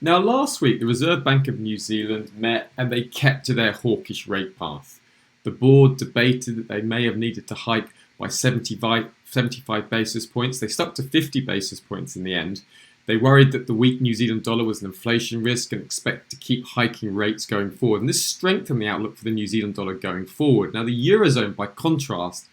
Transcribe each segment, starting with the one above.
Now, last week, the Reserve Bank of New Zealand met and they kept to their hawkish rate path. The board debated that they may have needed to hike by 75 basis points. They stuck to 50 basis points in the end. They worried that the weak New Zealand dollar was an inflation risk and expect to keep hiking rates going forward. And this strengthened the outlook for the New Zealand dollar going forward. Now, the Eurozone, by contrast,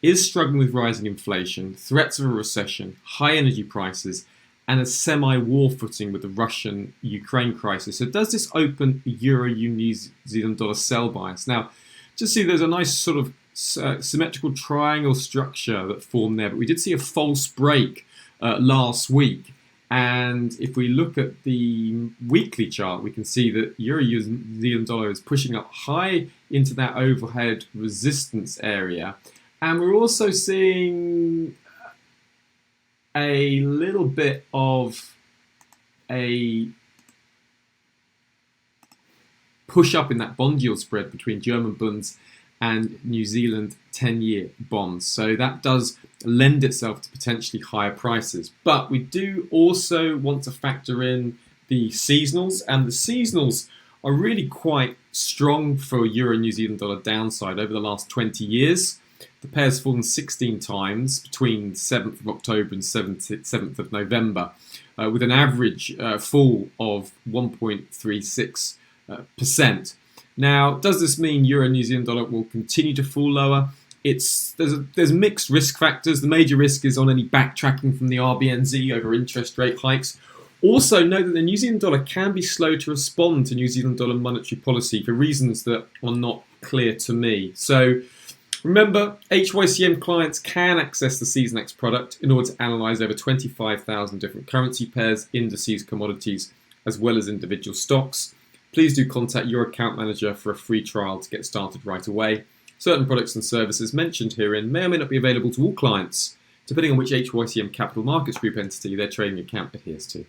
is struggling with rising inflation, threats of a recession, high energy prices, and a semi-war footing with the Russian-Ukraine crisis. So does this open a Euro-New Zealand dollar sell bias? Now, just see there's a nice sort of symmetrical triangle structure that formed there, but we did see a false break last week. And if we look at the weekly chart, we can see that Euro-New Zealand dollar is pushing up high into that overhead resistance area. And we're also seeing a little bit of a push up in that bond yield spread between German bonds and New Zealand 10-year bonds. So that does lend itself to potentially higher prices. But we do also want to factor in the seasonals, and the seasonals are really quite strong for Euro New Zealand dollar downside over the last 20 years. The pair's fallen 16 times between 7th of October and 7th of November, with an average fall of 1.36%. Now, does this mean Euro New Zealand dollar will continue to fall lower? There's mixed risk factors. The major risk is on any backtracking from the RBNZ over interest rate hikes. Also, note that the New Zealand dollar can be slow to respond to New Zealand dollar monetary policy for reasons that are not clear to me. So, remember, HYCM clients can access the SeasonX product in order to analyse over 25,000 different currency pairs, indices, commodities, as well as individual stocks. Please do contact your account manager for a free trial to get started right away. Certain products and services mentioned herein may or may not be available to all clients, depending on which HYCM Capital Markets Group entity their trading account adheres to.